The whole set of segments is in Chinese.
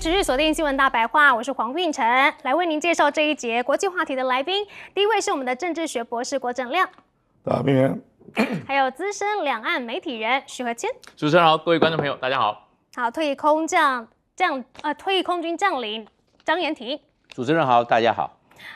持续锁定新闻大白话，我是黄运成，来为您介绍这一节国际话题的来宾。第一位是我们的政治学博士郭正亮，大家平安。还有资深两岸媒体人许和谦。主持人好，各位观众朋友，大家好。好，退役空军将领张延廷。主持人好，大家好。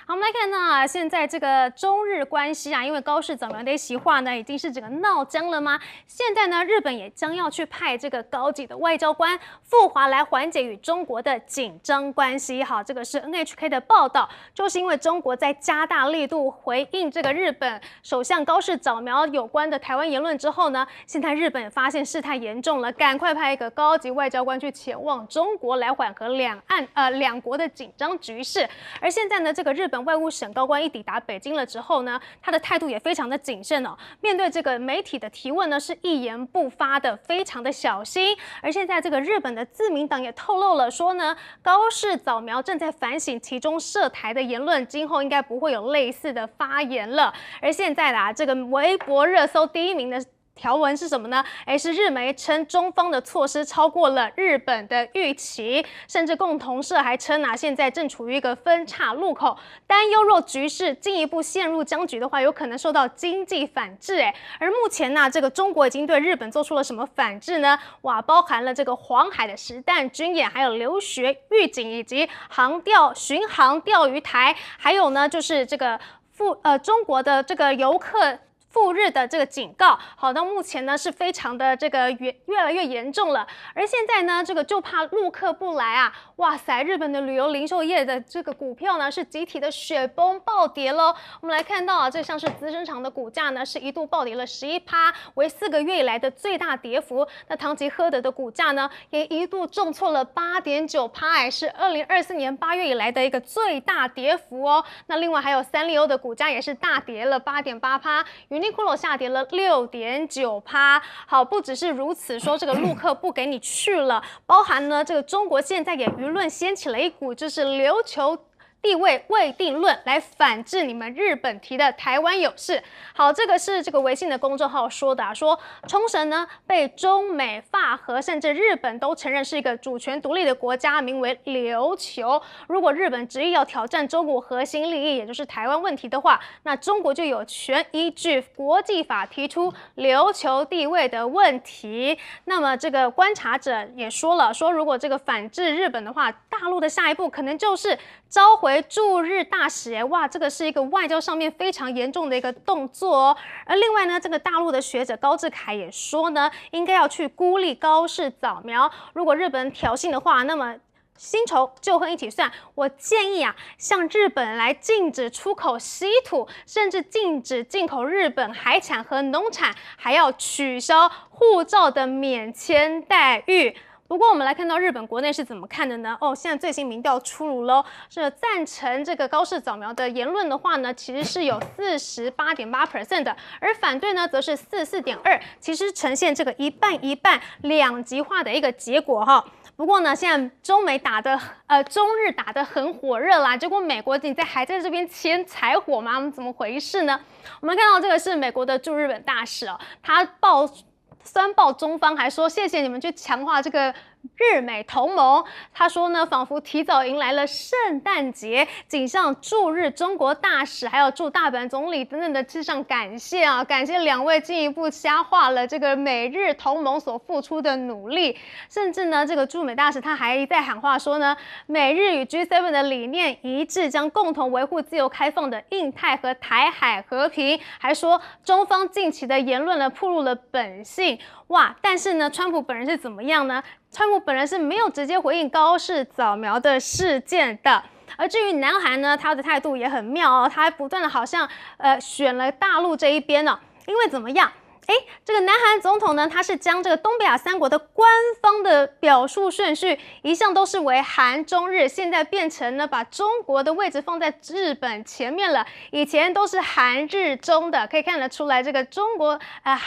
好，我们来看到现在这个中日关系因为高市早苗的一席话呢，已经是整个闹僵了吗？现在呢，日本也将要去派这个高级的外交官赴华来缓解与中国的紧张关系。好，这个是 NHK 的报道，就是因为中国在加大力度回应这个日本首相高市早苗有关的台湾言论之后呢，现在日本也发现事态严重了，赶快派一个高级外交官去前往中国来缓和两国的紧张局势。而现在呢，这个日本外务省高官一抵达北京了之后呢，他的态度也非常的谨慎哦，面对这个媒体的提问呢，是一言不发的，非常的小心。而现在这个日本的自民党也透露了说呢，高市早苗正在反省其中涉台的言论，今后应该不会有类似的发言了。而现在这个微博热搜第一名的条文是什么呢？是日媒称中方的措施超过了日本的预期，甚至共同社还称现在正处于一个分岔路口，担忧若局势进一步陷入僵局的话，有可能受到经济反制。而目前这个中国已经对日本做出了什么反制呢？包含了这个黄海的实弹军演，还有留学预警，以及巡航钓鱼台，还有呢就是这个中国的这个游客赴日的这个警告，好，到目前呢是非常的这个越来越严重了。而现在呢，这个就怕陆客不来哇塞，日本的旅游零售业的这个股票呢是集体的雪崩暴跌喽。我们来看到这像是资生堂的股价呢是一度暴跌了11%，为4个月以来的最大跌幅。那唐吉诃德的股价呢也一度重挫了8.9%，是2024年8月以来的一个最大跌幅哦。那另外还有三丽鸥的股价也是大跌了8.8%。Uniqlo 下跌了6.9%。好，不只是如此，说这个陆客不给你去了，包含呢这个中国现在也舆论掀起了一股就是琉球地位未定论，来反制你们日本提的台湾有事。好，这个是这个微信的公众号说的说冲绳呢被中美法荷甚至日本都承认是一个主权独立的国家，名为琉球。如果日本执意要挑战中国核心利益，也就是台湾问题的话，那中国就有权依据国际法提出琉球地位的问题。那么这个观察者也说了，说如果这个反制日本的话，大陆的下一步可能就是召回驻日大使。哇，这个是一个外交上面非常严重的一个动作哦。而另外呢，这个大陆的学者高志凯也说呢，应该要去孤立高市早苗。如果日本挑衅的话，那么新仇旧恨一起算。我建议向日本来禁止出口稀土，甚至禁止进口日本海产和农产，还要取消护照的免签待遇。不过我们来看到日本国内是怎么看的呢？现在最新民调出炉喽，是赞成这个高市早苗的言论的话呢，其实是有48.8% 的，而反对呢则是44.2%，其实呈现这个一半一半两极化的一个结果哈。不过呢，现在中日打得很火热啦，结果美国还在这边牵柴火吗？怎么回事呢？我们看到这个是美国的驻日本大使他酸爆中方，还说谢谢你们去强化这个日美同盟。他说呢，仿佛提早迎来了圣诞节，仅向驻日中国大使还有驻大阪总理等等的致上感谢感谢两位进一步加化了这个美日同盟所付出的努力。甚至呢，这个驻美大使他还在喊话说呢，美日与 G7 的理念一致，将共同维护自由开放的印太和台海和平。还说中方近期的言论呢，暴露了本性。哇！但是呢，川普本人是怎么样呢？川普本人是没有直接回应高市早苗的事件的。而至于南韩呢，他的态度也很妙他还不断的好像选了大陆这一边因为怎么样？这个南韩总统呢，他是将这个东北亚3国的官方的表述顺序一向都是为韩中日，现在变成呢把中国的位置放在日本前面了。以前都是韩日中的，可以看得出来，这个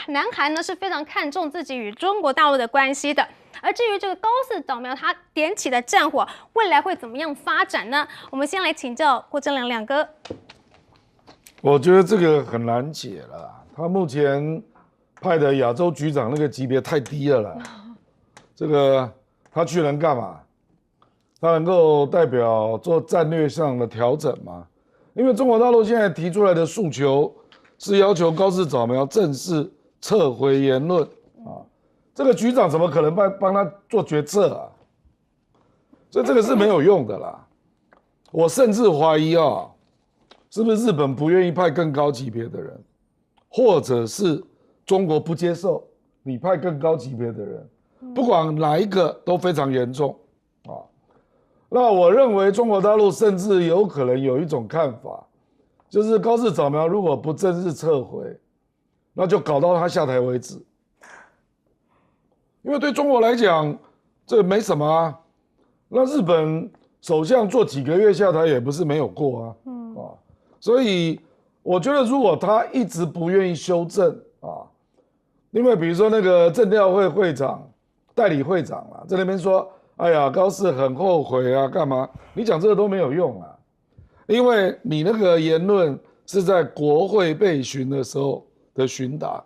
南韩呢是非常看重自己与中国大陆的关系的。而至于这个高市早苗他点起的战火，未来会怎么样发展呢？我们先来请教郭正亮亮哥。我觉得这个很难解了，他目前派的亚洲局长那个级别太低了啦，这个他去能干嘛？它能够代表做战略上的调整吗？因为中国大陆现在提出来的诉求是要求高市早苗正式撤回言论啊，这个局长怎么可能帮他做决策啊？所以这个是没有用的啦。我甚至怀疑啊，是不是日本不愿意派更高级别的人，或者是中国不接受你派更高级别的人，不管哪一个都非常严重啊。那我认为中国大陆甚至有可能有一种看法，就是高市早苗如果不正式撤回，那就搞到他下台为止。因为对中国来讲，这没什么啊。那日本首相做几个月下台也不是没有过啊，所以我觉得如果他一直不愿意修正啊，因为比如说那个政调会会长、代理会长啊，在那边说，哎呀，高市很后悔啊，干嘛？你讲这个都没有用啊，因为你那个言论是在国会被询的时候的询答，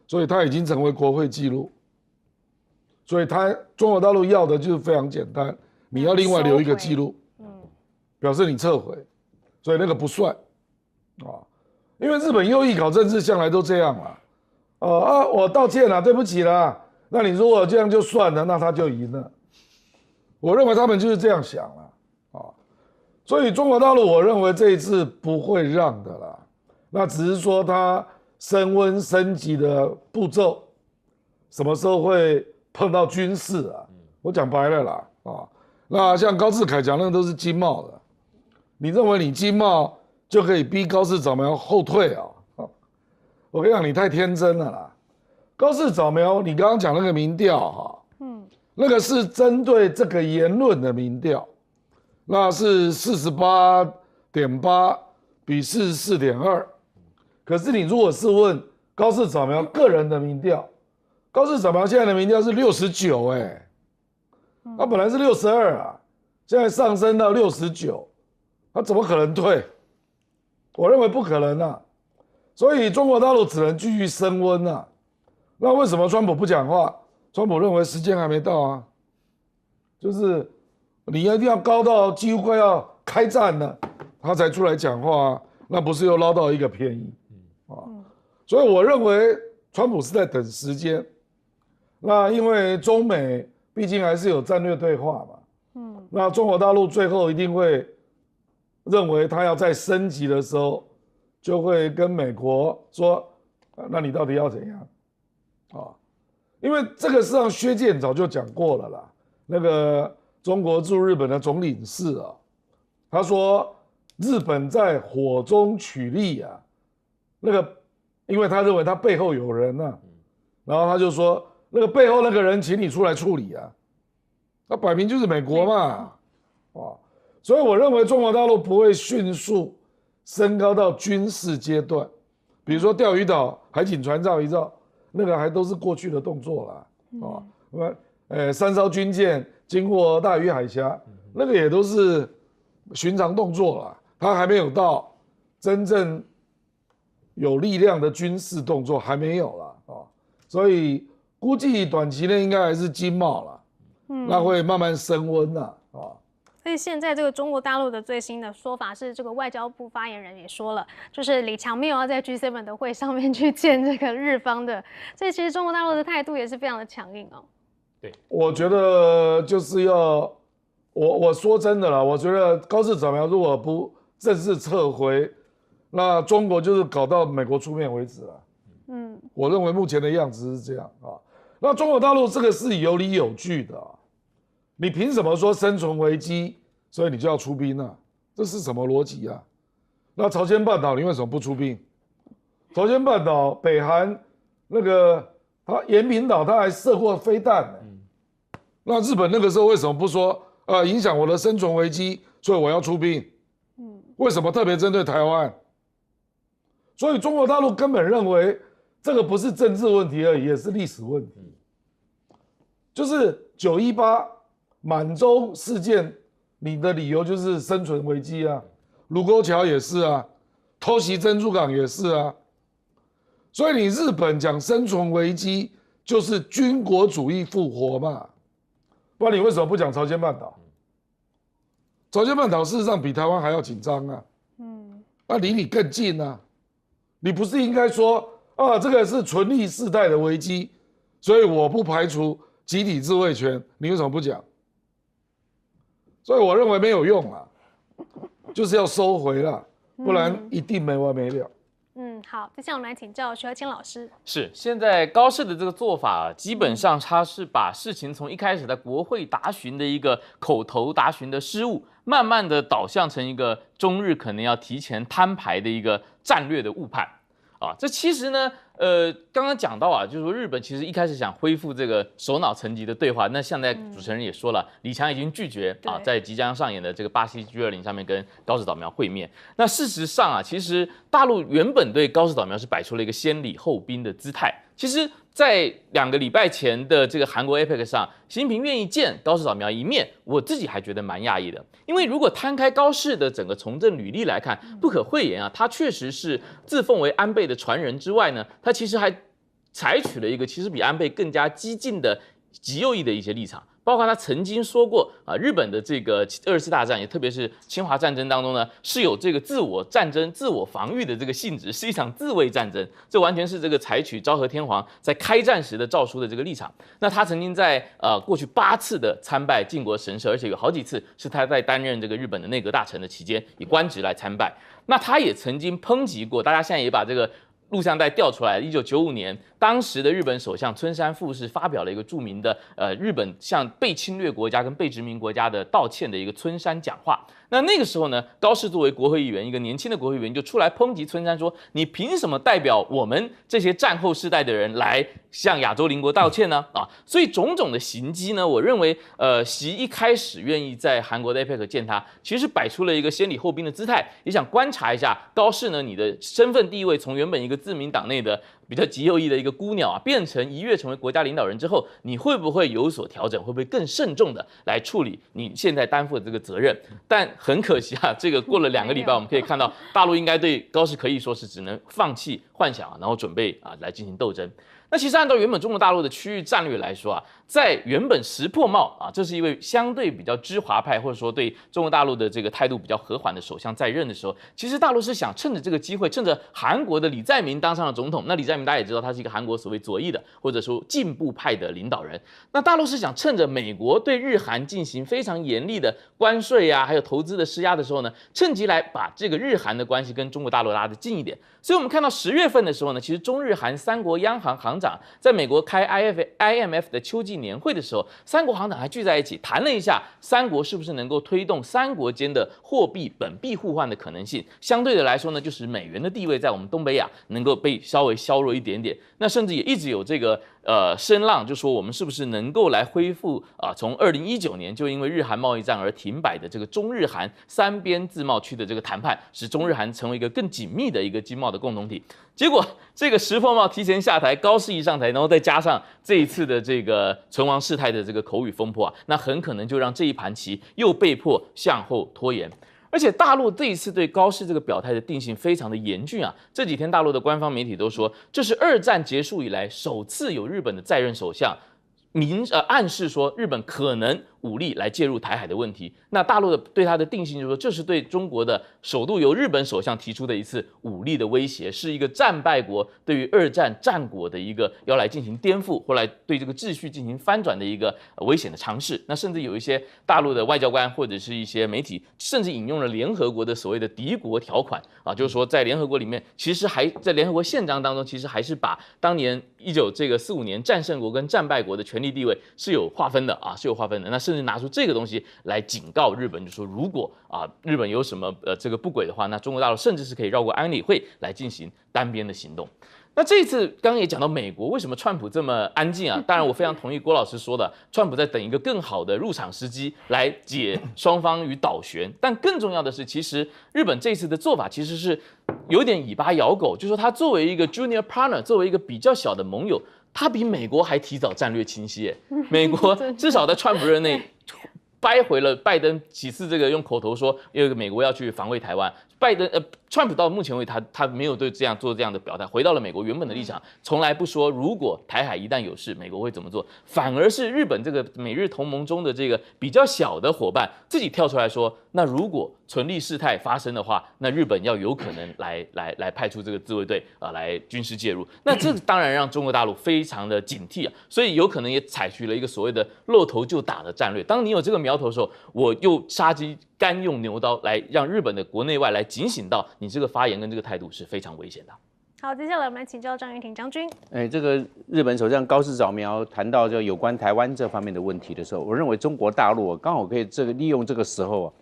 所以他已经成为国会记录，所以中国大陆要的就是非常简单。你要另外留一个记录，表示你撤回，所以那个不算啊。因为日本右翼搞政治向来都这样啦，我道歉了，对不起啦。那你如果这样就算了，那他就赢了。我认为他们就是这样想了啊。所以中国大陆，我认为这一次不会让的啦。那只是说他升温升级的步骤，什么时候会碰到军事啊？我讲白了啦啊。那像高志凯讲那都是经贸的，你认为你经贸就可以逼高市早苗后退啊？我跟你讲，你太天真了啦！高市早苗，你刚刚讲那个民调哈，那个是针对这个言论的民调，那是48.8比44.2，可是你如果是问高市早苗个人的民调，高市早苗现在的民调是69他本来是62啊，现在上升到69，他怎么可能退？我认为不可能啊，所以中国大陆只能继续升温啊。那为什么川普不讲话？川普认为时间还没到啊，就是你一定要高到几乎快要开战了，他才出来讲话啊，那不是又捞到一个便宜啊？所以我认为川普是在等时间。那因为中美毕竟还是有战略对话嘛，那中国大陆最后一定会认为他要在升级的时候，就会跟美国说，那你到底要怎样啊？因为这个事实上薛健早就讲过了啦，那个中国驻日本的总领事啊，他说日本在火中取栗啊，那个因为他认为他背后有人啊，然后他就说那个背后那个人请你出来处理啊，那摆明就是美国嘛，所以我认为中国大陆不会迅速升高到军事阶段，比如说钓鱼岛海警船绕一绕，那个还都是过去的动作啦，3艘军舰经过大隅海峡，那个也都是寻常动作啦，它还没有到真正有力量的军事动作，还没有啦，所以估计短期内应该还是经贸啦，那会慢慢升温啦，所以现在这个中国大陆的最新的说法是，这个外交部发言人也说了，就是李强没有要在 G7 的会上面去见这个日方的，所以其实中国大陆的态度也是非常的强硬哦。对，我觉得就是要我说真的啦，我觉得高市早苗如果不正式撤回，那中国就是搞到美国出面为止了。我认为目前的样子是这样啊。那中国大陆这个是有理有据的啊。你凭什么说生存危机，所以你就要出兵啊？这是什么逻辑啊？那朝鲜半岛你为什么不出兵？朝鲜半岛北韩那个他延坪岛他还射过飞弹那日本那个时候为什么不说影响我的生存危机，所以我要出兵？为什么特别针对台湾？所以中国大陆根本认为这个不是政治问题而已，也是历史问题。就是918满洲事件，你的理由就是生存危机啊，卢沟桥也是啊，偷袭珍珠港也是啊，所以你日本讲生存危机就是军国主义复活嘛，不然你为什么不讲朝鲜半岛？朝鲜半岛事实上比台湾还要紧张啊，离你更近啊，你不是应该说啊，这个是纯历世代的危机，所以我不排除集体自卫权，你为什么不讲？所以我认为没有用啊，就是要收回了，不然一定没完没了。好，接下来我们来请教徐和清老师。是，现在高市的这个做法，基本上他是把事情从一开始在国会答询的一个口头答询的失误，慢慢的导向成一个中日可能要提前摊牌的一个战略的误判。这其实呢，刚刚讲到啊，就是说日本其实一开始想恢复这个首脑层级的对话，那现在主持人也说了，李强已经拒绝在即将上演的这个巴西 G20上面跟高市早苗会面。那事实上啊，其实大陆原本对高市早苗是摆出了一个先礼后兵的姿态。其实，在2个礼拜前的这个韩国 APEC 上，习近平愿意见高市早苗一面，我自己还觉得蛮讶异的。因为如果摊开高市的整个从政履历来看，不可讳言啊，他确实是自奉为安倍的传人之外呢，他其实还采取了一个其实比安倍更加激进的极右翼的一些立场。包括他曾经说过日本的这个2次大战，也特别是侵华战争当中呢，是有这个自我战争、自我防御的这个性质，是一场自卫战争。这完全是这个采取昭和天皇在开战时的诏书的这个立场。那他曾经在过去8次的参拜靖国神社，而且有好几次是他在担任这个日本的内阁大臣的期间，以官职来参拜。那他也曾经抨击过，大家现在也把这个录像带调出来，1995年，当时的日本首相村山富市发表了一个著名的日本向被侵略国家跟被殖民国家的道歉的一个村山讲话。那个时候呢，高市作为国会议员，一个年轻的国会议员，就出来抨击村山说：“你凭什么代表我们这些战后世代的人来向亚洲邻国道歉呢？”所以种种的行迹呢，我认为习一开始愿意在韩国的 APEC 见他，其实摆出了一个先礼后兵的姿态，也想观察一下高市呢，你的身份地位从原本一个自民党内的比较极右翼的一个孤鸟变成一跃成为国家领导人之后，你会不会有所调整？会不会更慎重的来处理你现在担负的这个责任？但很可惜啊，这个过了2个礼拜，我们可以看到大陆应该对高市可以说是只能放弃幻想，然后准备来进行斗争。那其实按照原本中国大陆的区域战略来说在原本石破茂这是一位相对比较知华派，或者说对中国大陆的这个态度比较和缓的首相在任的时候，其实大陆是想趁着这个机会，趁着韩国的李在明当上了总统，那李在明大家也知道他是一个韩国所谓左翼的或者说进步派的领导人，那大陆是想趁着美国对日韩进行非常严厉的关税还有投资的施压的时候呢，趁机来把这个日韩的关系跟中国大陆拉得近一点。所以我们看到10月份的时候呢，其实中日韩3国央行行长在美国开 IMF 的秋季年会的时候，3国行长还聚在一起谈了一下3国是不是能够推动3国间的货币本币互换的可能性。相对的来说呢，就是美元的地位在我们东北亚能够被稍微削弱一点点。那甚至也一直有这个声浪，就说我们是不是能够来恢复从2019年就因为日韩贸易战而停摆的这个中日韩3边自贸区的这个谈判，使中日韩成为一个更紧密的一个经贸的共同体。结果这个石破茂提前下台，高市一上台，然后再加上这一次的这个唇亡世态的这个口语风波那很可能就让这一盘棋又被迫向后拖延。而且大陆这一次对高市这个表态的定性非常的严峻这几天大陆的官方媒体都说，这是2战结束以来首次有日本的在任首相暗示说日本可能武力来介入台海的问题。那大陆对他的定性就是说，这是对中国的首度由日本首相提出的一次武力的威胁，是一个战败国对于2战战果的一个要来进行颠覆，或来对这个秩序进行翻转的一个危险的尝试。那甚至有一些大陆的外交官或者是一些媒体，甚至引用了联合国的所谓的敌国条款就是说在联合国里面，其实还在联合国宪章当中，其实还是把当年1945年战胜国跟战败国的权力地位是有划分的是有划分的。那甚至拿出这个东西来警告日本，就说如果日本有什么这个不轨的话，那中国大陆甚至是可以绕过安理会来进行单边的行动。那这一次刚刚也讲到美国为什么川普这么安静当然我非常同意郭老师说的，川普在等一个更好的入场时机来解双方与倒悬。但更重要的是，其实日本这次的做法其实是有点尾巴咬狗，就是说他作为一个 junior partner， 作为一个比较小的盟友，他比美国还提早战略清晰美国至少在川普任内掰回了拜登几次这个用口头说，因为美国要去防卫台湾，川普到目前为止，他没有对做这样的表态，回到了美国原本的立场，从来不说如果台海一旦有事，美国会怎么做，反而是日本这个美日同盟中的这个比较小的伙伴自己跳出来说，那如果存立事态发生的话，那日本要有可能来派出这个自卫队来军事介入，那这当然让中国大陆非常的警惕啊，所以有可能也采取了一个所谓的露头就打的战略。当你有这个苗头的时候，我又杀鸡甘用牛刀来让日本的国内外来警醒到你这个发言跟这个态度是非常危险的。好，接下来我们来请教张云婷将军。这个日本首相高市早苗谈到这有关台湾这方面的问题的时候，我认为中国大陆刚好可以利用这个时候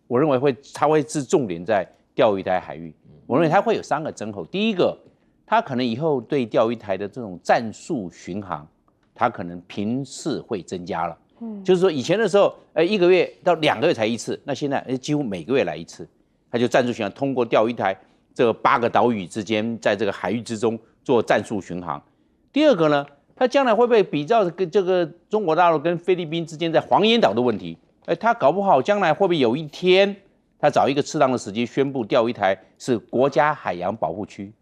我认为他会是重点在钓鱼台海域。我认为他会有3个征候，第一个，他可能以后对钓鱼台的这种战术巡航，他可能频次会增加了。就是说以前的时候，1个月到2个月才一次，那现在几乎每个月来一次，他就战术巡航，通过钓鱼台这个8个岛屿之间，在这个海域之中做战术巡航。第二个呢，他将来会不会比较跟这个中国大陆跟菲律宾之间在黄岩岛的问题？他搞不好将来会不会有一天，他找一个适当的时机宣布钓鱼台是国家海洋保护区？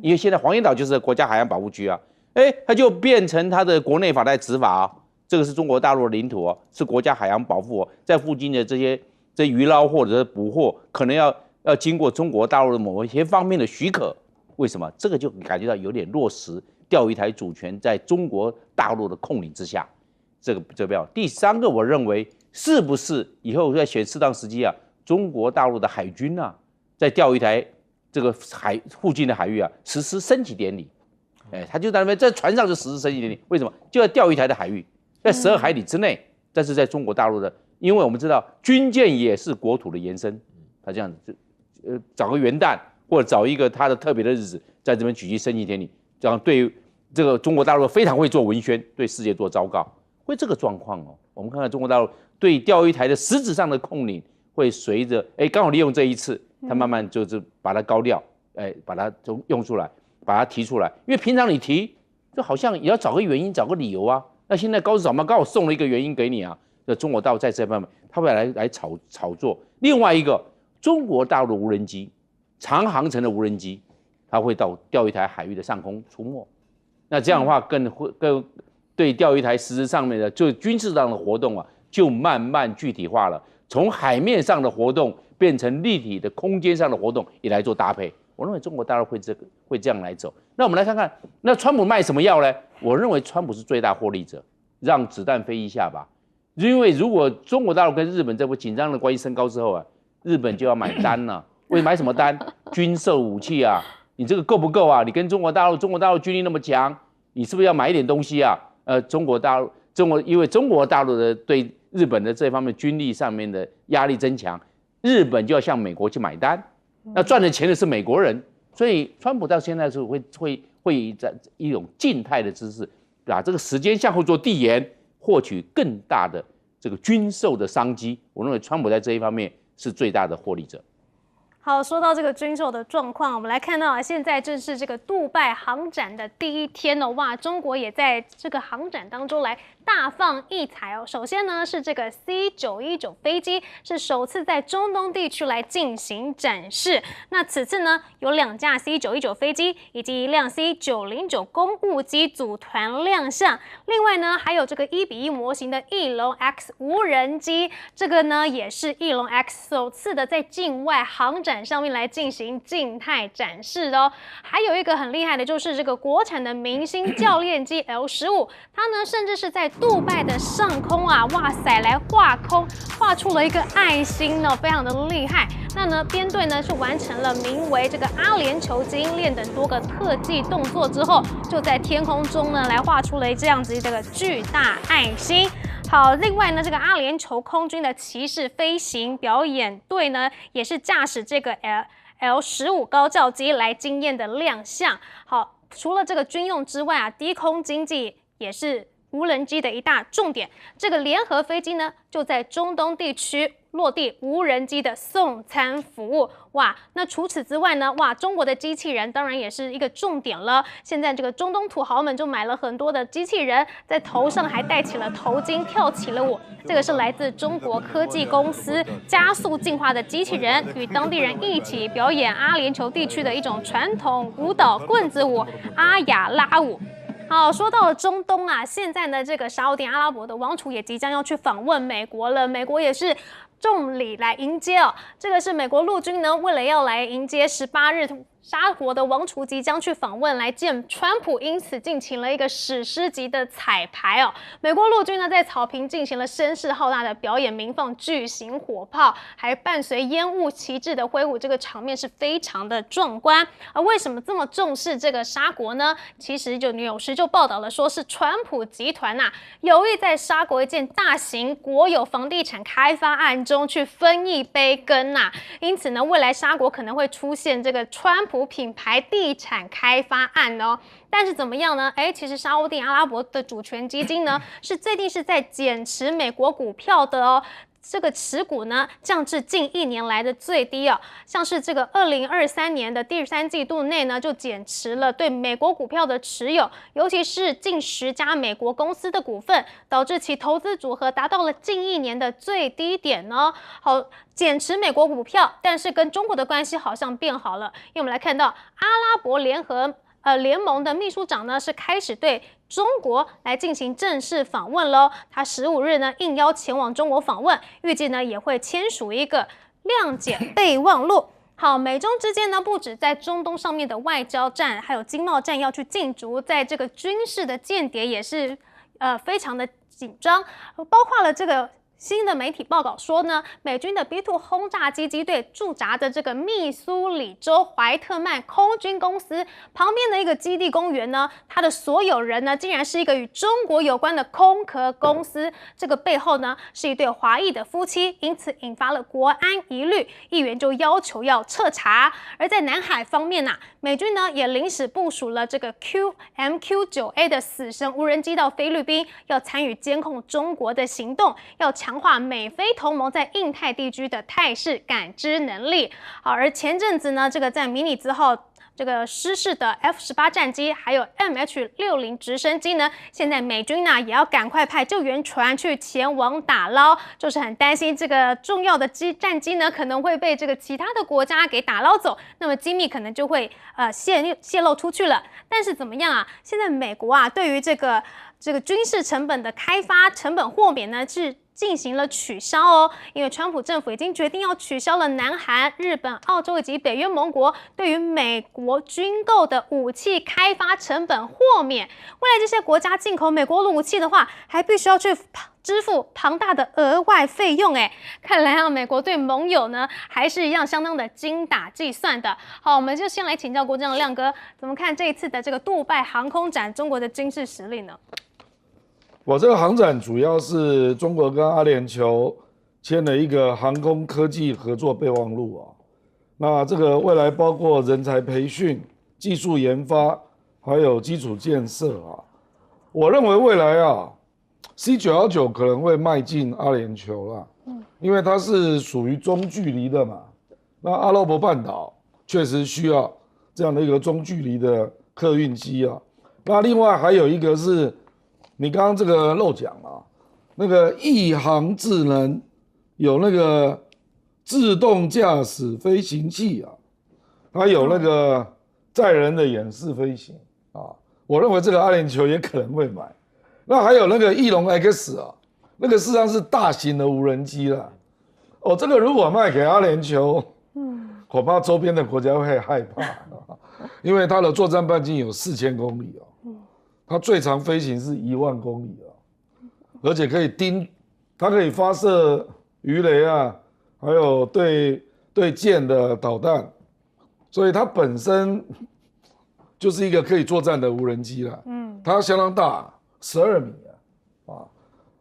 因为现在黄岩岛就是国家海洋保护区啊，他就变成他的国内法在执法啊。这个是中国大陆的领土哦，是国家海洋保护哦，在附近的这渔捞或者是捕获，可能要经过中国大陆的某一些方面的许可。为什么？这个就感觉到有点落实钓鱼台主权在中国大陆的控领之下。这个不要。第3个，我认为是不是以后在选适当时机啊，中国大陆的海军啊，在钓鱼台这个附近的海域啊，实施升旗典礼。他就在那边在船上就实施升旗典礼。为什么？就在钓鱼台的海域。在12海里之内，但是在中国大陆的，因为我们知道军舰也是国土的延伸，他这样子，找个元旦或者找一个他的特别的日子，在这边举行升旗典礼，这样对这个中国大陆非常会做文宣，对世界做昭告，会这个状况哦。我们看看中国大陆对钓鱼台的实质上的控领，会随着刚好利用这一次，他慢慢就是把它高调，把它用出来，把它提出来，因为平常你提，就好像也要找个原因，找个理由啊。那现在高市早苗刚好送了一个原因给你啊，中国大陆在这方面，他会来炒作。另外一个，中国大陆的无人机，长航程的无人机，它会到钓鱼台海域的上空出没。那这样的话，更对钓鱼台实质上面的就军事上的活动啊，就慢慢具体化了，从海面上的活动变成立体的空间上的活动，也来做搭配。我认为中国大陆会这样来走。那我们来看看，那川普卖什么药呢？我认为川普是最大获利者，让子弹飞一下吧。因为如果中国大陆跟日本这波紧张的关系升高之后啊，日本就要买单了。为买什么单？军售武器啊，你这个够不够啊？你跟中国大陆军力那么强，你是不是要买一点东西啊？因为中国大陆的对日本的这方面军力上面的压力增强，日本就要向美国去买单。那赚的钱的是美国人，所以川普到现在是会在一种静态的姿势，把这个时间向后做递延，获取更大的这个军售的商机。我认为川普在这一方面是最大的获利者。好，说到这个军售的状况，我们来看到现在正是这个杜拜航展的第一天哦，哇，中国也在这个航展当中来大放异彩哦。首先呢是这个 C919 飞机是首次在中东地区来进行展示，那此次呢有2架 C919 飞机以及1辆 C909 公务机组团亮相，另外呢还有这个1:1模型的翼龙 X 无人机，这个呢也是翼龙 X 首次的在境外航展上面来进行静态展示的哦。还有一个很厉害的就是这个国产的明星教练机 L15， 它呢甚至是在杜拜的上空啊，哇塞，来画出了一个爱心呢，非常的厉害。那呢编队呢是完成了名为这个阿联酋基因链等多个特技动作之后，就在天空中呢来画出了这样子这个巨大爱心。好，另外呢，这个阿联酋空军的骑士飞行表演队呢，也是驾驶这个 L15高教机来惊艳的亮相。好，除了这个军用之外啊，低空经济也是无人机的一大重点。这个联合飞机呢，就在中东地区落地无人机的送餐服务。哇，那除此之外呢？哇，中国的机器人当然也是一个重点了。现在这个中东土豪们就买了很多的机器人，在头上还戴起了头巾，跳起了舞。这个是来自中国科技公司加速进化的机器人，与当地人一起表演阿联酋地区的一种传统舞蹈棍子舞阿雅拉舞。好，说到了中东啊，现在呢，这个沙烏地阿拉伯的王储也即将要去访问美国了，美国也是重礼来迎接哦。这个是美国陆军呢，为了要来迎接18日沙国的王储即将去访问来见川普，因此进行了一个史诗级的彩排哦。美国陆军呢在草坪进行了声势浩大的表演，鸣放巨型火炮，还伴随烟雾旗帜的挥舞，这个场面是非常的壮观。而为什么这么重视这个沙国呢？其实就纽时就报道了，说是川普集团有意在沙国一件大型国有房地产开发案中去分一杯羹因此呢，未来沙国可能会出现这个川普品牌地产开发案哦。但是怎么样呢？其实沙烏地阿拉伯的主权基金呢，是最近是在减持美国股票的哦。这个持股呢降至近1年来的最低哦，像是这个2023年的第3季度内呢，就减持了对美国股票的持有，尤其是近10家美国公司的股份，导致其投资组合达到了近1年的最低点哦。好，减持美国股票，但是跟中国的关系好像变好了，因为我们来看到阿拉伯联盟的秘书长呢是开始对中国来进行正式访问喽。他15日呢应邀前往中国访问，预计呢也会签署一个谅解备忘录。好，美中之间呢不止在中东上面的外交战，还有经贸战要去竞逐，在这个军事的间谍也是非常的紧张，包括了这个。新的媒体报道说呢，美军的 B-2 轰炸机机队驻扎的这个密苏里州怀特曼空军公司旁边的一个基地公园呢，它的所有人呢，竟然是一个与中国有关的空壳公司。这个背后呢，是一对华裔的夫妻，因此引发了国安疑虑，议员就要求要彻查。而在南海方面美军呢也临时部署了这个 MQ-9A 的死神无人机到菲律宾，要参与监控中国的行动，要强化美菲同盟在印太地区的态势感知能力。好，而前阵子呢，这个在迷你兹号这个失事的 F-18战机，还有 MH-60直升机呢，现在美军也要赶快派救援船去前往打捞，就是很担心这个重要的战机呢可能会被这个其他的国家给打捞走，那么机密可能就会泄露出去了。但是怎么样现在美国对于这个军事成本的开发成本豁免呢是进行了取消哦，因为川普政府已经决定要取消了南韩、日本、澳洲以及北约盟国对于美国军购的武器开发成本豁免。未来这些国家进口美国武器的话，还必须要去支付庞大的额外费用。看来美国对盟友呢还是一样相当的精打计算的。好，我们就先来请教国政的亮哥，怎么看这一次的这个杜拜航空展中国的军事实力呢？我这个航展主要是中国跟阿联酋签了一个航空科技合作备忘录那这个未来包括人才培训、技术研发，还有基础建设我认为未来C919可能会迈进阿联酋啦，因为它是属于中距离的嘛。那阿拉伯半岛确实需要这样的一个中距离的客运机那另外还有一个是。你刚刚这个漏讲那个翼航智能有那个自动驾驶飞行器它有那个载人的演示飞行我认为这个阿联酋也可能会买。那还有那个翼龙 X 那个事实上是大型的无人机啦。这个如果卖给阿联酋，恐怕周边的国家会害怕因为它的作战半径有4000公里它最长飞行是10000公里而且可以它可以发射鱼雷还有对舰的导弹，所以它本身就是一个可以作战的无人机啦。它相当大，12米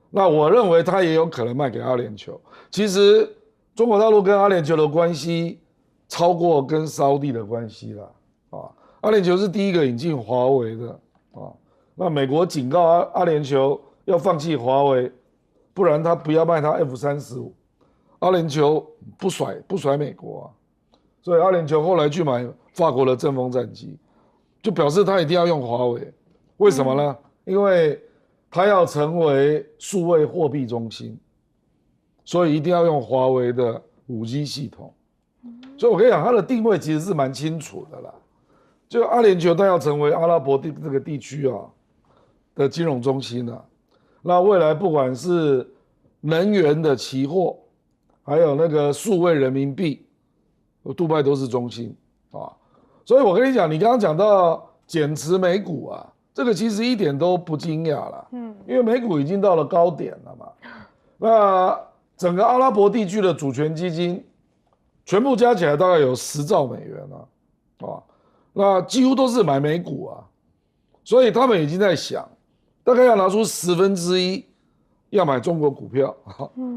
那我认为它也有可能卖给阿联酋。其实中国大陆跟阿联酋的关系超过跟沙烏地的关系啦阿联酋是第一个引进华为的那美国警告阿联酋要放弃华为，不然他不要卖他 F-35 阿联酋不甩美国啊，所以阿联酋后来去买法国的阵风战机，就表示他一定要用华为。为什么呢？因为他要成为数位货币中心，所以一定要用华为的5G 系统。所以我跟你讲，它的定位其实是蛮清楚的啦。就阿联酋它要成为阿拉伯这个地区啊的金融中心啊，那未来不管是能源的期货，还有那个数位人民币，杜拜都是中心啊。所以我跟你讲，你刚刚讲到减持美股啊，这个其实一点都不惊讶啦，因为美股已经到了高点了嘛。那整个阿拉伯地区的主权基金全部加起来大概有10兆美元啊，那几乎都是买美股啊，所以他们已经在想，大概要拿出1/10要买中国股票，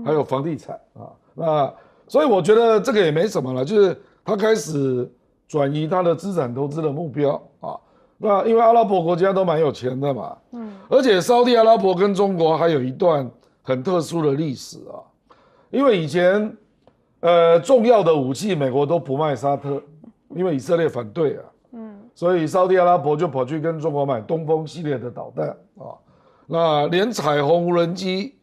还有房地产啊。那所以我觉得这个也没什么了，就是他开始转移他的资产投资的目标啊。那因为阿拉伯国家都蛮有钱的嘛，而且沙特阿拉伯跟中国还有一段很特殊的历史啊，因为以前重要的武器美国都不卖沙特，因为以色列反对啊，所以沙特阿拉伯就跑去跟中国买东风系列的导弹啊，那连彩虹无人机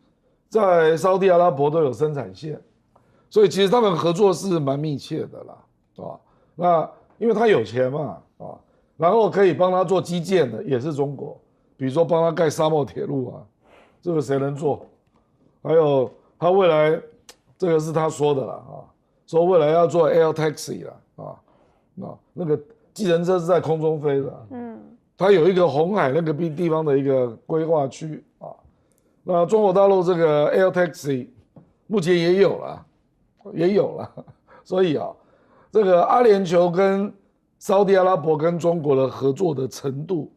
在沙特阿拉伯都有生产线，所以其实他们合作是蛮密切的啦，啊，那因为他有钱嘛，啊，然后可以帮他做基建的也是中国，比如说帮他盖沙漠铁路啊，这个谁能做？还有他未来。这个是他说的啦啊，说未来要做 air taxi 啦啊，那个计程车是在空中飞的，他有一个红海那个地方的一个规划区啊，那中国大陆这个 air taxi 目前也有了，所以啊，这个阿联酋跟沙特阿拉伯跟中国的合作的程度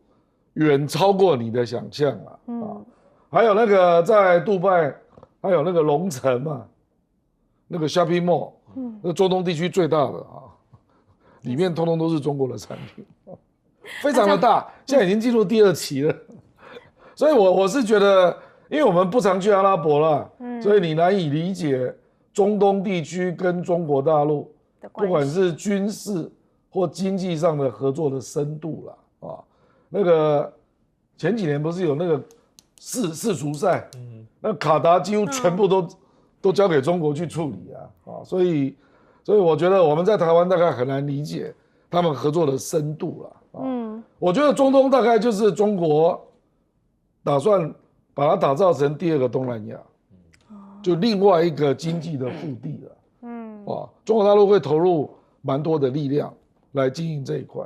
远超过你的想象啊，还有那个在杜拜还有那个龙城嘛。那个 shopping mall， 那中东地区最大的啊，里面通通都是中国的产品，非常的大，现在已经进入第2期了。所以我是觉得，因为我们不常去阿拉伯了，所以你难以理解中东地区跟中国大陆，不管是军事或经济上的合作的深度了啊。那个前几年不是有那个世足赛，那卡达几乎全部都交给中国去处理啊，所以我觉得我们在台湾大概很难理解他们合作的深度了我觉得中东大概就是中国打算把它打造成第2个东南亚，就另外一个经济的腹地了。中国大陆会投入蛮多的力量来经营这一块。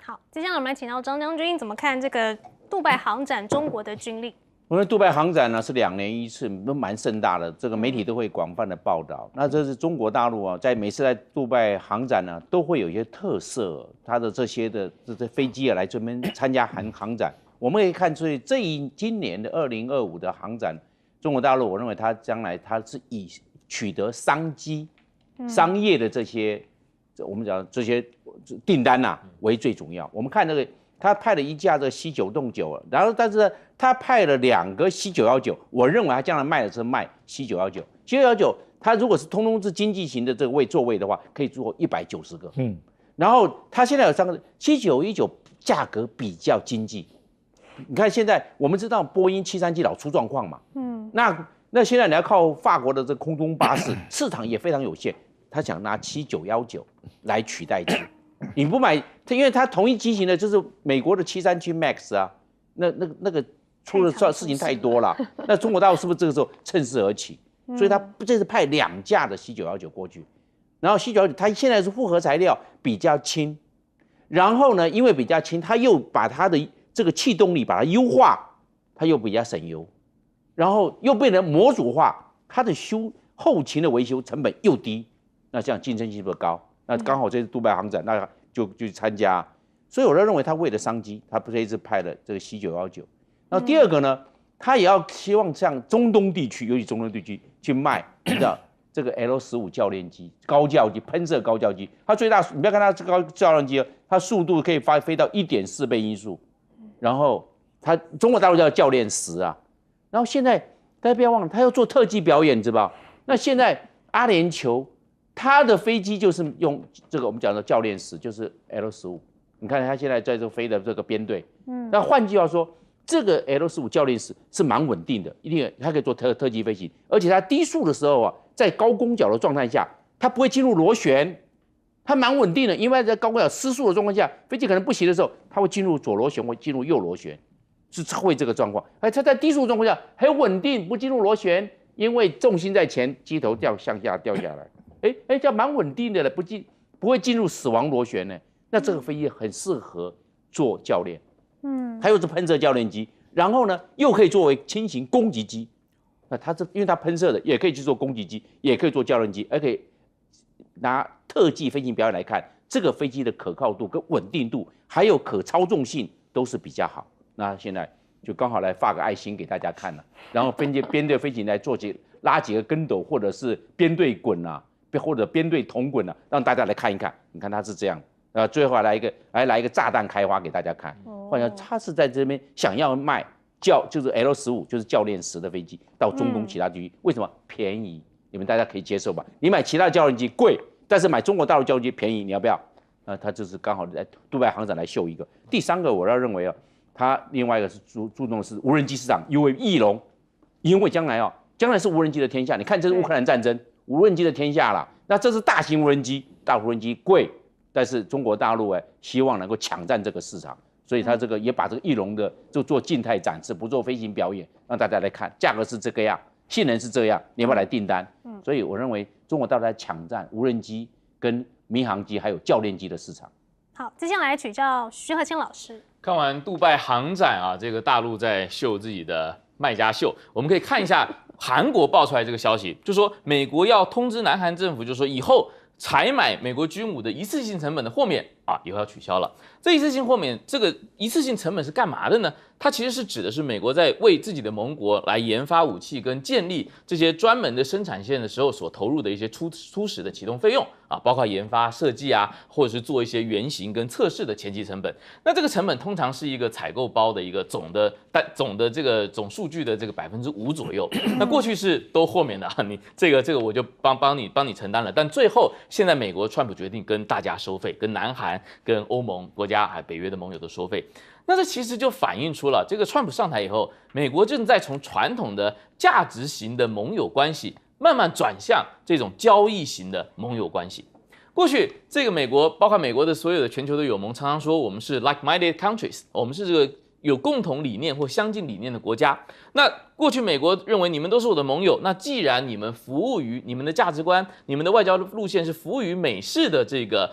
好，接下来我们来请到张将军，怎么看这个杜拜航展中国的军力？我们杜拜航展呢是2年1次，都蛮盛大的，这个媒体都会广泛的报道。那这是中国大陆啊，在每次在杜拜航展呢，都会有一些特色，它的这些飞机啊来这边参加航展。我们可以看出，今年的2025的航展，中国大陆我认为它将来它是以取得商机、商业的这些我们讲这些订单为最重要。我们看这个。他派了一架这C919，然后但是他派了2个C919，我认为他将来卖的是卖C919。C919他如果是通通是经济型的这个座位的话，可以坐190个。然后他现在有3个C919，价格比较经济。你看现在我们知道波音737老出状况嘛，那现在你要靠法国的这个空中巴士，市场也非常有限，他想拿719来取代它。你不买，因为它同一机型的就是美国的737 MAX 啊，那个出的事情太多了。那中国大陆是不是这个时候趁势而起？所以他这次派2架的C919过去，然后C919它现在是复合材料比较轻，然后呢，因为比较轻，它又把它的这个气动力把它优化，它又比较省油，然后又变成模组化，它的后勤的维修成本又低，那这样竞争性是不是高？那刚好这次杜拜航展，那就去参加，所以我认为他为了商机，他这一次派了这个C919。然后第2个呢，他也要希望向中东地区，尤其中东地区去卖，你知道这个 L15教练机、高教机、喷射高教机，它最大，你不要看它这高教练机，它速度可以飞到1.4倍音速，然后它中国大陆叫教练10啊，然后现在大家不要忘了，他要做特技表演，知道吧？那现在阿联酋，它的飞机就是用这个我们讲的教练室，就是 L-15。你看它现在在这飞的这个编队，那换句话说，这个 L-15教练室是蛮稳定的，一定它可以做特技飞行，而且它低速的时候啊，在高弓角的状态下，它不会进入螺旋，它蛮稳定的，因为在高弓角失速的状况下，飞机可能不行的时候，它会进入左螺旋或进入右螺旋，是会这个状况。而它在低速状况下很稳定，不进入螺旋，因为重心在前，机头向下掉下来，这样蛮稳定的了，不会进入死亡螺旋呢。那这个飞机很适合做教练，它又是喷射教练机，然后呢又可以作为轻型攻击机。那它因为它喷射的，也可以去做攻击机，也可以做教练机，而可以拿特技飞行表演来看，这个飞机的可靠度跟稳定度，还有可操纵性都是比较好。那现在就刚好来发个爱心给大家看了，然后编队飞行来拉几个跟斗，或者是编队滚啊，或者编队同滚啊，让大家来看一看。你看它是这样。最后来一个炸弹开花给大家看。换言之，他是在这边想要卖就是 L-15，就是教练10的飞机到中东其他地区，为什么便宜？你们大家可以接受吧？你买其他教练机贵，但是买中国大陆教练机便宜，你要不要？他就是刚好在杜拜航展来秀一个。第三个我要认为他另外一个是注重的是无人机市场，翼龙，因为将来是无人机的天下。你看这是乌克兰战争，无人机的天下啦。那这是大型无人机，大无人机贵。但是中国大陆希望能够抢占这个市场，所以他这个也把这个翼龙的就做静态展示，不做飞行表演，让大家来看，价格是这个样，性能是这样，你要不要来订单？所以我认为中国大陆在抢占无人机、跟民航机还有教练机的市场。好，接下来请教徐和清老师。看完杜拜航展啊，这个大陆在秀自己的卖家秀，我们可以看一下韩国爆出来这个消息，就说美国要通知南韩政府，就说以后采买美国军武的一次性成本的豁免啊，以后要取消了。这一次性豁免，这个一次性成本是干嘛的呢？它其实是指的是美国在为自己的盟国来研发武器跟建立这些专门的生产线的时候所投入的一些初始的启动费用啊，包括研发设计啊，或者是做一些原型跟测试的前期成本。那这个成本通常是一个采购包的一个总的这个总数据的这个5%左右。那过去是都豁免的啊，你这个我就帮你承担了。但最后现在美国川普决定跟大家收费，跟南韩、跟欧盟国家还北约的盟友都收费。那这其实就反映出了，这个川普上台以后，美国正在从传统的价值型的盟友关系，慢慢转向这种交易型的盟友关系。过去这个美国，包括美国的所有的全球的友盟，常常说我们是 like-minded countries， 我们是这个有共同理念或相近理念的国家。那过去美国认为你们都是我的盟友，那既然你们服务于你们的价值观，你们的外交路线是服务于美式的这个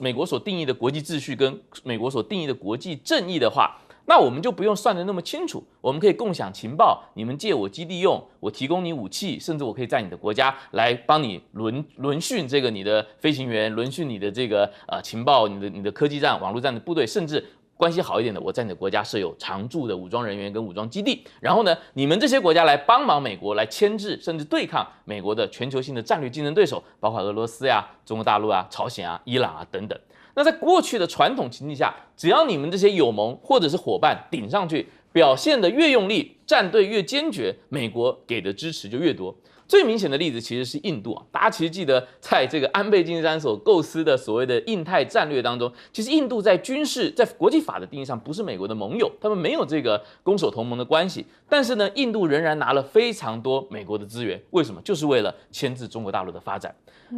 美国所定义的国际秩序跟美国所定义的国际正义的话，那我们就不用算得那么清楚，我们可以共享情报，你们借我基地用，我提供你武器，甚至我可以在你的国家来帮你轮训这个你的飞行员，轮训你的这个情报，你的科技战、网络战的部队，甚至关系好一点的，我在你的国家设有常驻的武装人员跟武装基地，然后呢，你们这些国家来帮忙美国来牵制甚至对抗美国的全球性的战略竞争对手，包括俄罗斯呀、中国大陆啊、朝鲜啊、伊朗啊等等。那在过去的传统情境下，只要你们这些友盟或者是伙伴顶上去，表现得越用力，站队越坚决，美国给的支持就越多。最明显的例子其实是印度啊，大家其实记得，在这个安倍晋三所构思的所谓的印太战略当中，其实印度在军事、在国际法的定义上不是美国的盟友，他们没有这个攻守同盟的关系。但是呢，印度仍然拿了非常多美国的资源，为什么？就是为了牵制中国大陆的发展。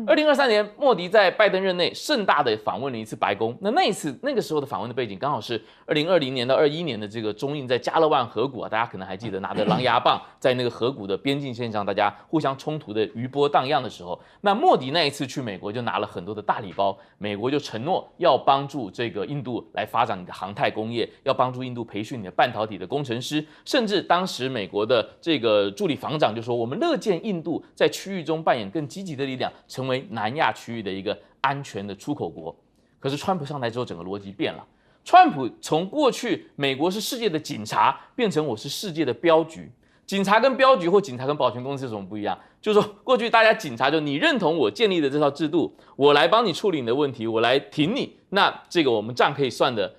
2023年，莫迪在拜登任内盛大的访问了一次白宫。那个时候的访问的背景，刚好是2020年到21年的这个中印在加勒万河谷啊，大家可能还记得拿着狼牙棒在那个河谷的边境线上，大家互相冲突的余波荡漾的时候，那莫迪那一次去美国就拿了很多的大礼包，美国就承诺要帮助这个印度来发展你的航太工业，要帮助印度培训你的半导体的工程师，甚至当时美国的这个助理防长就说，我们乐见印度在区域中扮演更积极的力量，成为南亚区域的一个安全的出口国。可是川普上台之后，整个逻辑变了。川普从过去美国是世界的警察，变成我是世界的镖局。警察跟镖局或警察跟保全公司有什么不一样？就是说，过去大家警察就你认同我建立的这套制度，我来帮你处理你的问题，我来挺你，那这个我们账可以算的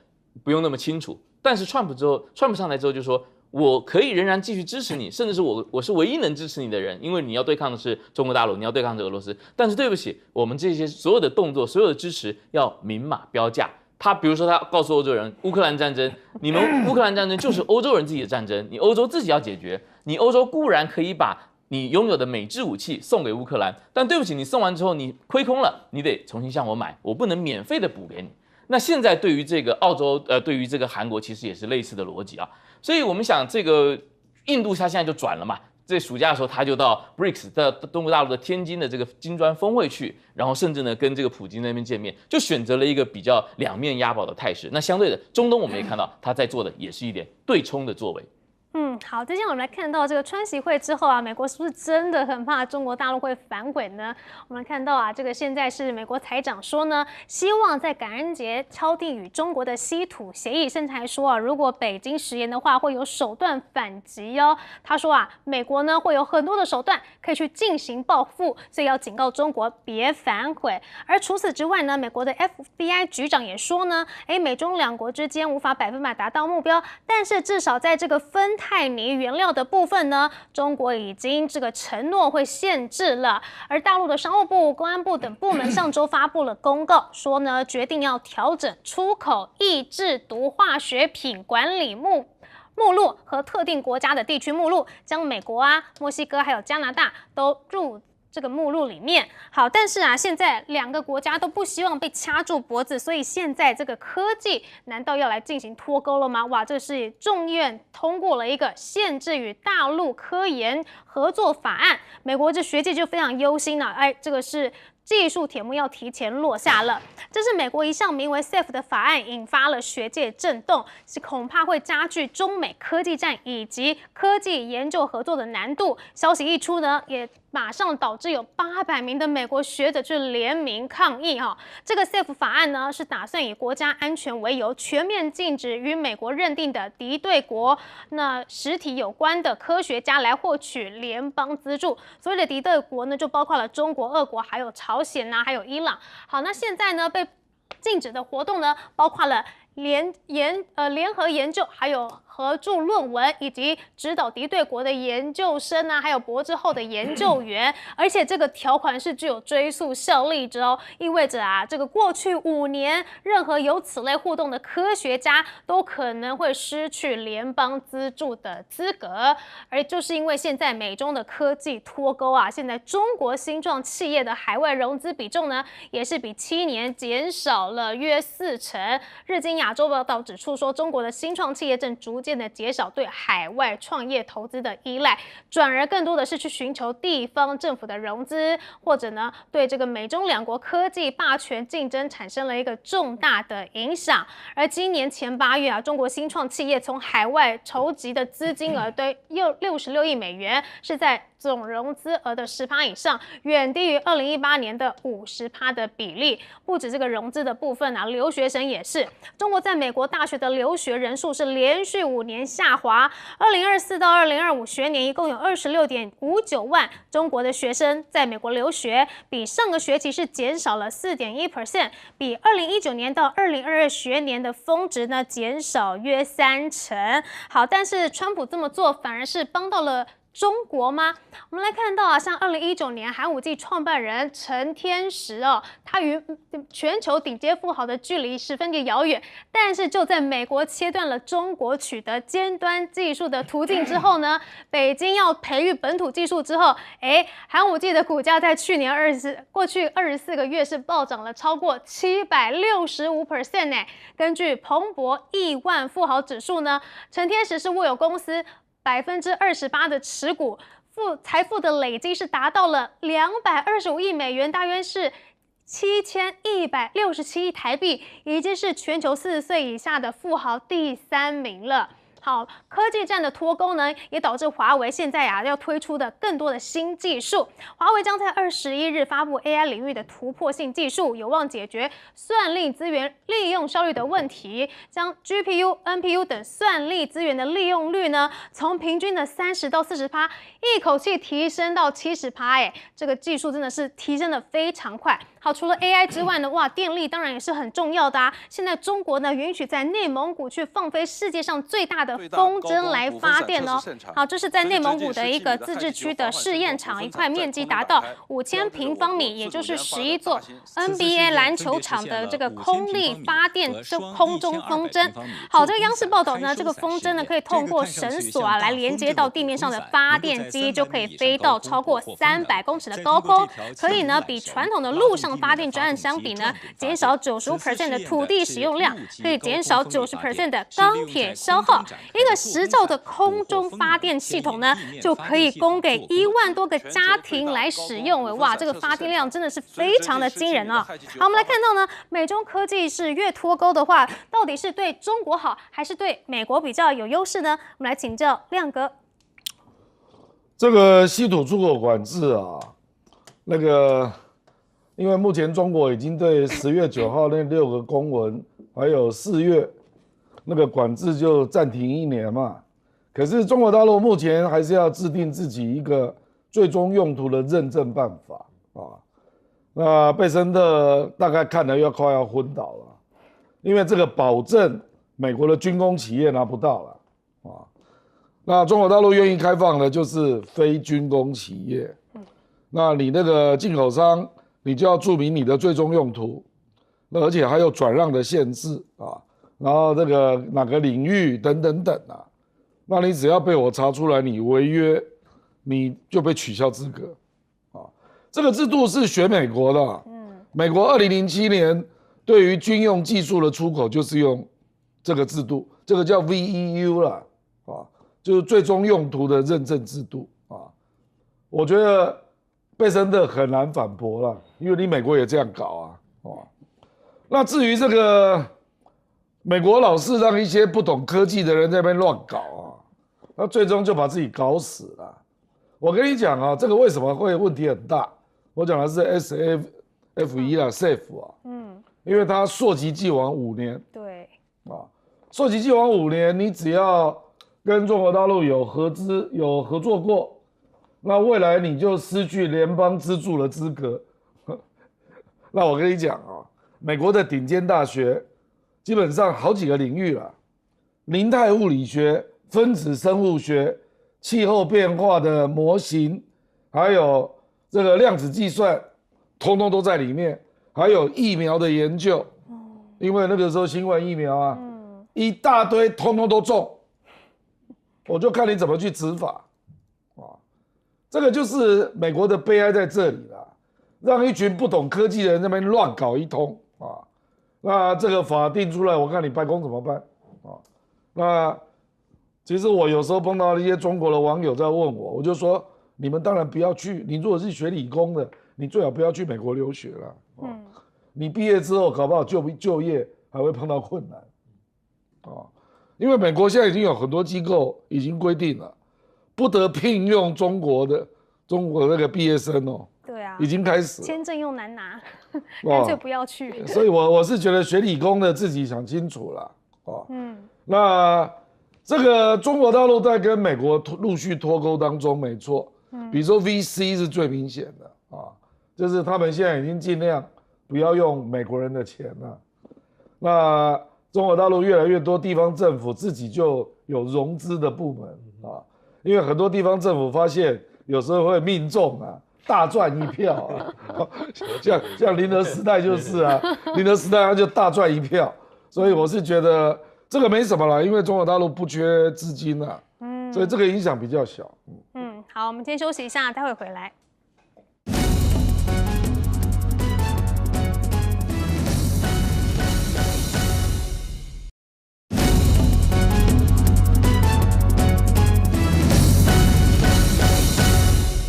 不用那么清楚。但是川普上台之后就说，我可以仍然继续支持你，甚至是我是唯一能支持你的人，因为你要对抗的是中国大陆，你要对抗是俄罗斯。但是对不起，我们这些所有的动作、所有的支持要明码标价。他比如说，他告诉欧洲人，乌克兰战争，你们乌克兰战争就是欧洲人自己的战争，你欧洲自己要解决。你欧洲固然可以把你拥有的美制武器送给乌克兰，但对不起，你送完之后你亏空了，你得重新向我买，我不能免费的补给你。那现在对于这个澳洲，对于这个韩国，其实也是类似的逻辑啊。所以我们想，这个印度它现在就转了嘛。在暑假的时候，他就到 BRICS 到中国大陆的天津的这个金砖峰会去，然后甚至呢跟这个普京那边见面，就选择了一个比较两面押宝的态势。那相对的，中东我们也看到他在做的也是一点对冲的作为。好，接下来我们来看到这个川习会之后啊，美国是不是真的很怕中国大陆会反悔呢？我们看到啊，这个现在是美国财长说呢，希望在感恩节敲定与中国的稀土协议，甚至还说啊，如果北京食言的话，会有手段反击哦。他说啊，美国呢会有很多的手段可以去进行报复，所以要警告中国别反悔。而除此之外呢，美国的 FBI 局长也说呢，美中两国之间无法100%达到目标，但是至少在这个芬太尼原料的部分呢，中国已经这个承诺会限制了。而大陆的商务部、公安部等部门上周发布了公告，说呢决定要调整出口抑制毒化学品管理目录和特定国家的地区目录，将美国啊、墨西哥还有加拿大都入这个目录里面。好，但是啊，现在两个国家都不希望被掐住脖子，所以现在这个科技难道要来进行脱钩了吗？哇，这是众议院通过了一个限制与大陆科研合作法案，美国这学界就非常忧心了。这个是技术铁幕要提前落下了。这是美国一项名为 SAFE 的法案，引发了学界震动，是恐怕会加剧中美科技战以及科技研究合作的难度。消息一出呢，也马上导致有800名的美国学者去联名抗议哈。这个 SAFE 法案呢，是打算以国家安全为由，全面禁止与美国认定的敌对国那实体有关的科学家来获取联邦资助。所谓的敌对国呢，就包括了中国、俄国，还有朝鲜啊，还有伊朗。好，那现在呢被禁止的活动呢，包括了联合研究，还有合著论文，以及指导敌对国的研究生啊，还有博士后的研究员。而且这个条款是具有追溯效力之哦，意味着啊，这个过去5年，任何有此类互动的科学家都可能会失去联邦资助的资格。而就是因为现在美中的科技脱钩啊，现在中国新创企业的海外融资比重呢，也是比7年减少了约40%。日经亚洲报道指出说，中国的新创企业正逐渐的减少对海外创业投资的依赖，转而更多的是去寻求地方政府的融资，或者呢对这个美中两国科技霸权竞争产生了一个重大的影响。而今年前8月啊，中国新创企业从海外筹集的资金额对66亿美元，是在总融资额的10%以上，远低于2018年的50%的比例。不止这个融资的部分啊，留学生也是。中国在美国大学的留学人数是连续5年下滑，2024到2025学年一共有26.59万中国的学生在美国留学，比上个学期是减少了4.1%，比2019年到2022学年的峰值呢减少约30%。好，但是川普这么做反而是帮到了中国吗？我们来看到啊，像2019年寒武纪创办人陈天石哦，他与全球顶尖富豪的距离十分的遥远，但是就在美国切断了中国取得尖端技术的途径之后呢，北京要培育本土技术之后，寒武纪的股价在过去24个月是暴涨了超过765%呢。根据彭博亿万富豪指数呢，陈天石是握有公司28%的持股，财富的累积是达到了225亿美元，大约是7167亿台币，已经是全球40岁以下的富豪第3名了。好，科技战的脱钩呢，也导致华为现在要推出的更多的新技术。华为将在21日发布 AI 领域的突破性技术，有望解决算力资源利用效率的问题，将 GPU、NPU 等算力资源的利用率呢，从平均的30到40%，一口气提升到70%。这个技术真的是提升的非常快。好，除了 AI 之外呢，哇，电力当然也是很重要的啊。现在中国呢允许在内蒙古去放飞世界上最大的风筝来发电哦。好，这是在内蒙古的一个自治区的试验场，一块面积达到5000平方米，也就是11座 NBA 篮球场的这个空力发电就空中风筝。好，这个央视报道呢，这个风筝呢可以通过绳索啊来连接到地面上的发电机，就可以飞到超过300公尺的高空，可以呢比传统的陆上发电专案相比呢，减少95% 的土地使用量，可以减少90% 的钢铁消耗。一个10兆的空中发电系统呢，就可以供给1万多个家庭来使用。哇，这个发电量真的是非常的惊人啊！好，我们来看到呢，美中科技是越脱钩的话，到底是对中国好，还是对美国比较有优势呢？我们来请教亮哥。这个稀土出口管制啊，因为目前中国已经对10月9号那6个公文，还有4月那个管制就暂停1年嘛。可是中国大陆目前还是要制定自己一个最终用途的认证办法啊。那贝森特大概看了快要昏倒了，因为这个保证美国的军工企业拿不到了啊。那中国大陆愿意开放的就是非军工企业，那你那个进口商，你就要注明你的最终用途，那而且还有转让的限制啊，然后这个哪个领域等等等啊，那你只要被我查出来你违约，你就被取消资格啊。这个制度是学美国的，美国2007年对于军用技术的出口就是用这个制度，这个叫 VEU 啦，啊。就是最终用途的认证制度啊，我觉得贝森特很难反驳了，因为你美国也这样搞啊，那至于这个美国老是让一些不懂科技的人在那边乱搞啊，那最终就把自己搞死了。我跟你讲啊，这个为什么会问题很大？我讲的是 SAFE 啦 ，SAFE 啊，因为它溯及既往5年，对，啊，溯及既往5年，你只要跟中国大陆有合作过，那未来你就失去联邦资助的资格。那我跟你讲啊，美国的顶尖大学基本上好几个领域啦，零态物理学、分子生物学、气候变化的模型，还有这个量子计算，通通都在里面。还有疫苗的研究，因为那个时候新冠疫苗啊，一大堆，通通都中。我就看你怎么去执法，这个就是美国的悲哀在这里啦，让一群不懂科技的人在那边乱搞一通啊。那这个法定出来，我看你白宫怎么办啊？那其实我有时候碰到一些中国的网友在问我，我就说你们当然不要去，你如果是学理工的，你最好不要去美国留学了。你毕业之后搞不好就业还会碰到困难啊。因为美国现在已经有很多机构已经规定了，不得聘用中国那个毕业生哦。对啊，已经开始签证又难拿，干脆不要去。所以我是觉得学理工的自己想清楚了哦。那这个中国大陆在跟美国陆续脱钩当中，没错。比如说 VC 是最明显的啊，就是他们现在已经尽量不要用美国人的钱了。那中国大陆越来越多地方政府自己就有融资的部门啊，因为很多地方政府发现有时候会命中啊，大赚一票啊，像林德时代就是啊，林德时代他就大赚一票，所以我是觉得这个没什么啦，因为中国大陆不缺资金啊，所以这个影响比较小。好，我们先休息一下，待会回来。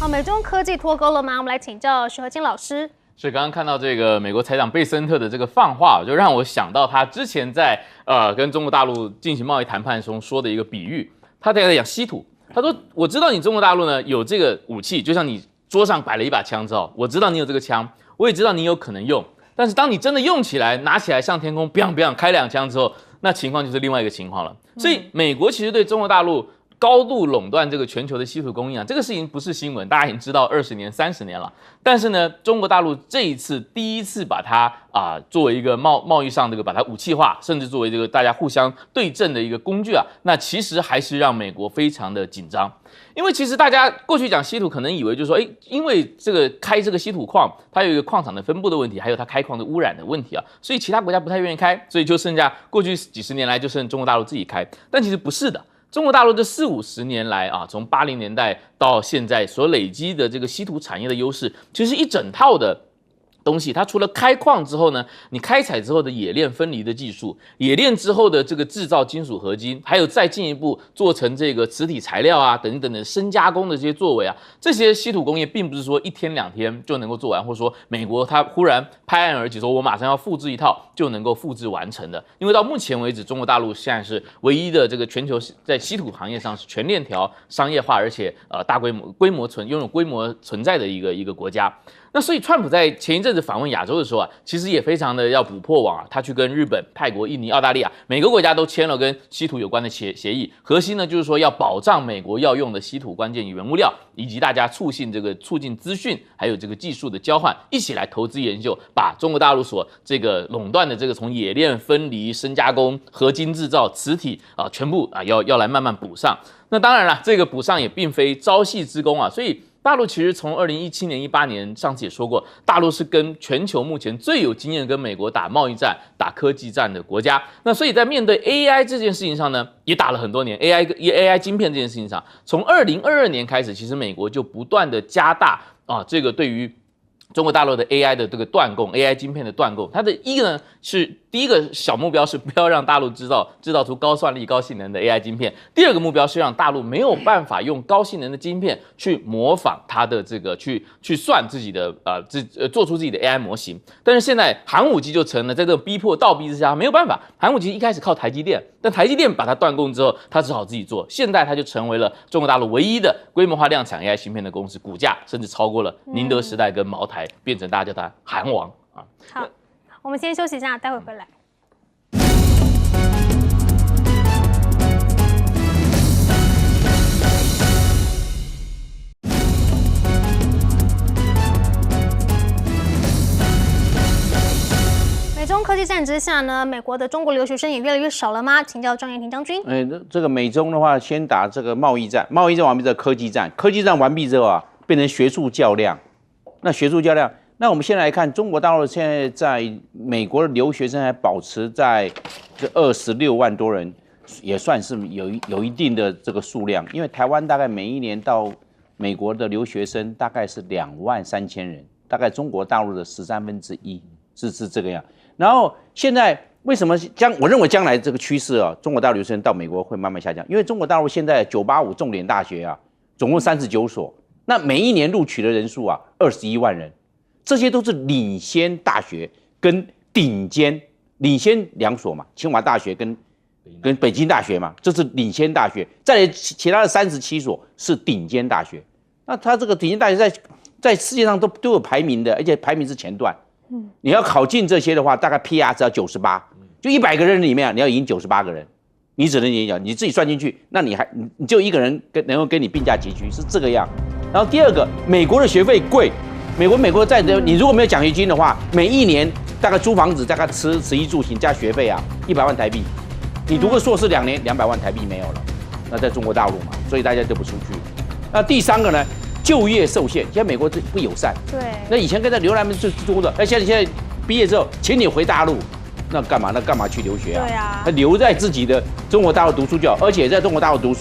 好，美中科技脱钩了吗？我们来请教徐和金老师。所以刚刚看到这个美国财长贝森特的这个放话，就让我想到他之前在跟中国大陆进行贸易谈判中说的一个比喻。他在讲稀土，他说：“我知道你中国大陆呢有这个武器，就像你桌上摆了一把枪之后，我知道你有这个枪，我也知道你有可能用。但是当你真的用起来，拿起来上天空，biang biang开2枪之后，那情况就是另外一个情况了。所以美国其实对中国大陆高度垄断这个全球的稀土供应啊，这个事情不是新闻，大家已经知道20年、30年了。但是呢，中国大陆这一次第一次把它作为一个贸易上这个把它武器化，甚至作为这个大家互相对阵的一个工具啊，那其实还是让美国非常的紧张。因为其实大家过去讲稀土，可能以为就是说，因为这个开这个稀土矿，它有一个矿场的分布的问题，还有它开矿的污染的问题啊，所以其他国家不太愿意开，所以就剩下过去几十年来就剩中国大陆自己开。但其实不是的，中国大陆这40-50年来啊，从80年代到现在所累积的这个稀土产业的优势，其实一整套的东西，它除了开矿之后呢，你开采之后的冶炼分离的技术，冶炼之后的这个制造金属合金，还有再进一步做成这个磁体材料啊等等的深加工的这些作为啊，这些稀土工业并不是说1天2天就能够做完，或者说美国它忽然拍案而起说我马上要复制一套就能够复制完成的。因为到目前为止，中国大陆现在是唯一的这个全球在稀土行业上是全链条商业化，而且大规模拥有规模存在的一个国家。那所以川普在前一阵子访问亚洲的时候啊，其实也非常的要补破网啊，他去跟日本、泰国、印尼、澳大利亚每个国家都签了跟稀土有关的协议，核心呢就是说要保障美国要用的稀土关键原物料，以及大家促进资讯还有这个技术的交换，一起来投资研究，把中国大陆所这个垄断的这个从冶炼、分离、深加工、合金制造、磁体啊，全部啊要来慢慢补上。那当然了，这个补上也并非朝夕之功啊，所以大陆其实从2017年、18年，上次也说过，大陆是跟全球目前最有经验跟美国打贸易战、打科技战的国家。那所以在面对 AI 这件事情上呢，也打了很多年。AI 晶片这件事情上，从2022年开始，其实美国就不断的加大这个对于中国大陆的 AI 的这个断供 ，AI 晶片的断供，它的第一个小目标是不要让大陆制造出高算力、高性能的 AI 晶片。第二个目标是让大陆没有办法用高性能的晶片去模仿它的这个去算自己的做出自己的 AI 模型。但是现在寒武纪就成了在这个倒逼之下没有办法。寒武纪一开始靠台积电，但台积电把它断供之后，它只好自己做。现在它就成为了中国大陆唯一的规模化量产 AI 芯片的公司，股价甚至超过了宁德时代跟茅台，变成大家叫它韩王啊。好，我们先休息一下，待会回来。美中科技战之下呢，美国的中国留学生也越来越少了吗？请教张延廷将军。这个美中的话，先打这个贸易战，贸易战完毕之后科技战，科技战完毕之后啊，变成学术较量。那学术较量，那我们先来看中国大陆现在在美国的留学生还保持在这26万多人，也算是有一定的这个数量。因为台湾大概每一年到美国的留学生大概是23000人，大概中国大陆的1/13是这个样。然后现在为什么我认为将来这个趋势啊，中国大陆留学生到美国会慢慢下降，因为中国大陆现在985重点大学啊，总共39所，那每一年录取的人数啊21万人，这些都是领先大学跟领先2所嘛，清华大学跟北京大学嘛，这是领先大学，再来其他的37所是顶尖大学。那它这个顶尖大学在世界上都有排名的，而且排名是前段。你要考进这些的话，大概 PR 只要98，就100个人里面啊，你要赢98个人，你只能演讲，你自己算进去，那你就一个人能够跟你并驾齐驱，是这个样。然后第二个，美国的学费贵，美国在你如果没有奖学金的话，每一年大概租房子、大概吃衣住行加学费啊，100万台币，你读个硕士2年200万台币没有了，那在中国大陆嘛，所以大家就不出去。那第三个呢？就业受限，现在美国不友善。对，那以前跟在留那边最多的，现在毕业之后，请你回大陆，那干嘛去留学啊？对啊，他留在自己的中国大陆读书就好，而且在中国大陆读书。